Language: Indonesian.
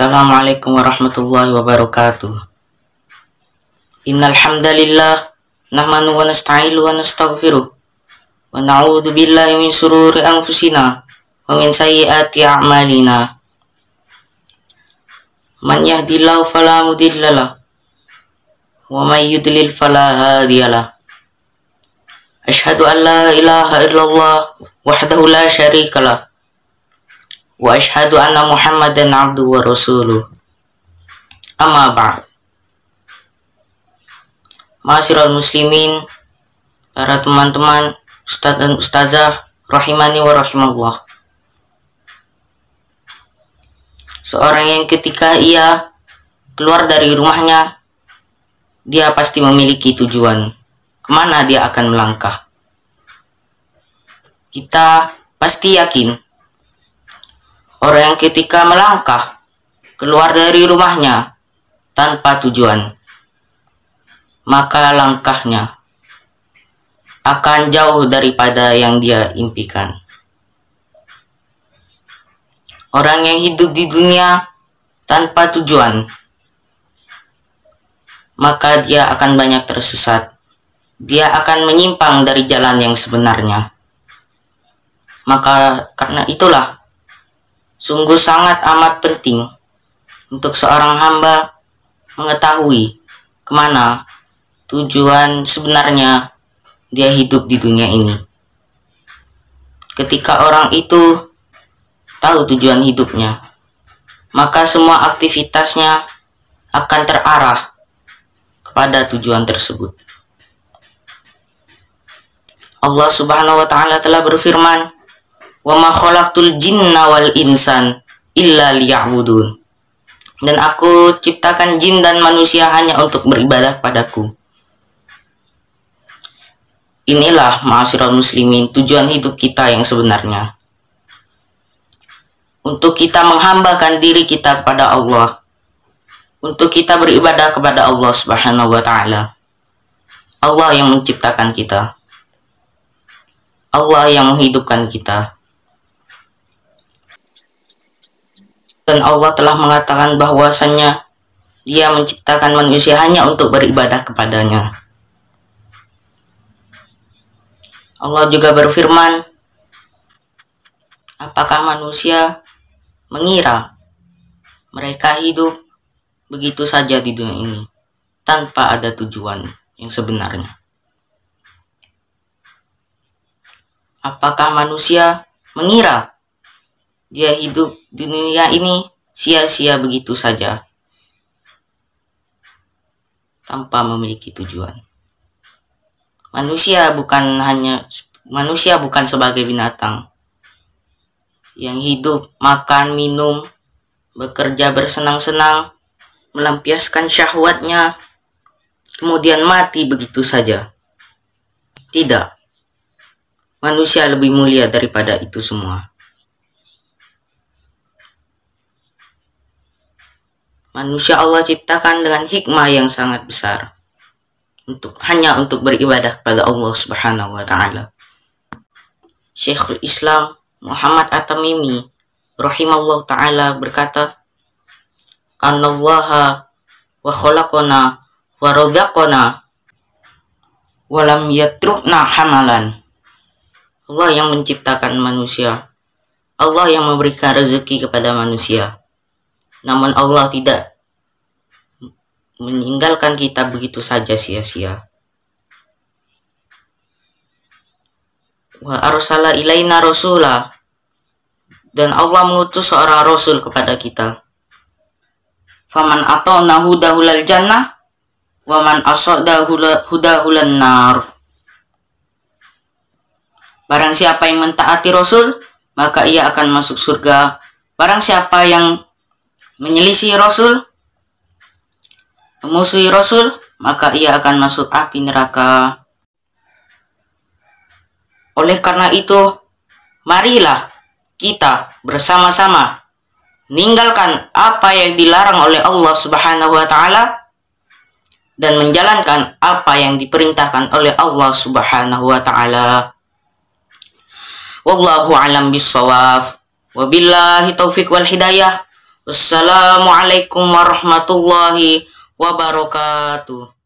Assalamualaikum warahmatullahi wabarakatuh. Innal hamdalillah nahmadu wa nasta'inu wa nastaghfiruh wa na'udzu billahi min shururi anfusina wa min sayyiati a'malina. Man yahdihillahu fala mudhillalah wa may yudlil fala hadiyalah. Asyhadu an la ilaha illallah wahdahu la syarikalah wa asyhadu anna Muhammadan abduhu wa rasuluh. Amma ba'd. Ma'asyiral muslimin, para teman-teman, ustaz dan ustazah rahimani wa rahimallah. Seorang yang ketika ia keluar dari rumahnya, dia pasti memiliki tujuan kemana dia akan melangkah. Kita pasti yakin orang yang ketika melangkah keluar dari rumahnya tanpa tujuan, maka langkahnya akan jauh daripada yang dia impikan. Orang yang hidup di dunia tanpa tujuan, maka dia akan banyak tersesat. Dia akan menyimpang dari jalan yang sebenarnya. Maka karena itulah sungguh sangat amat penting untuk seorang hamba mengetahui kemana tujuan sebenarnya dia hidup di dunia ini. Ketika orang itu tahu tujuan hidupnya, maka semua aktivitasnya akan terarah kepada tujuan tersebut. Allah Subhanahu wa ta'ala telah berfirman, "Wa ma khalaqtul jinna wal insan illa liya'budun." Dan aku ciptakan jin dan manusia hanya untuk beribadah padaku. Inilah ma'asyiral muslimin tujuan hidup kita yang sebenarnya. Untuk kita menghambakan diri kita kepada Allah. Untuk kita beribadah kepada Allah Subhanahu wa ta'ala. Allah yang menciptakan kita. Allah yang menghidupkan kita. Dan Allah telah mengatakan bahwasannya Dia menciptakan manusia hanya untuk beribadah kepadanya. Allah juga berfirman, apakah manusia mengira mereka hidup begitu saja di dunia ini tanpa ada tujuan yang sebenarnya? Apakah manusia mengira dia hidup di dunia ini sia-sia begitu saja tanpa memiliki tujuan? Manusia bukan sebagai binatang yang hidup, makan, minum, bekerja bersenang-senang, melampiaskan syahwatnya, kemudian mati begitu saja. Tidak. Manusia lebih mulia daripada itu semua. Manusia Allah ciptakan dengan hikmah yang sangat besar. Hanya untuk beribadah kepada Allah Subhanahu wa ta'ala. Syekhul Islam Muhammad At-Tamimi rahimallahu ta'ala berkata, "Anallaha wa khalaqana wa razaqana wa lam yatrukna hamalan." Allah yang menciptakan manusia. Allah yang memberikan rezeki kepada manusia. Namun Allah tidak meninggalkan kita begitu saja sia-sia. Wa arsala ilaina rasula. Dan Allah mengutus seorang rasul kepada kita. Faman ata'na hudahulal jannah wa man asada hudahulan nar. Barang siapa yang mentaati Rasul, maka ia akan masuk surga. Barang siapa yang menyelisih Rasul, memusuhi Rasul, maka ia akan masuk api neraka. Oleh karena itu, marilah kita bersama-sama meninggalkan apa yang dilarang oleh Allah Subhanahu wa ta'ala dan menjalankan apa yang diperintahkan oleh Allah Subhanahu wa ta'ala. Wallahu alam bissawab. Wabillahi taufiq wal hidayah. Wassalamualaikum warahmatullahi wabarakatuh.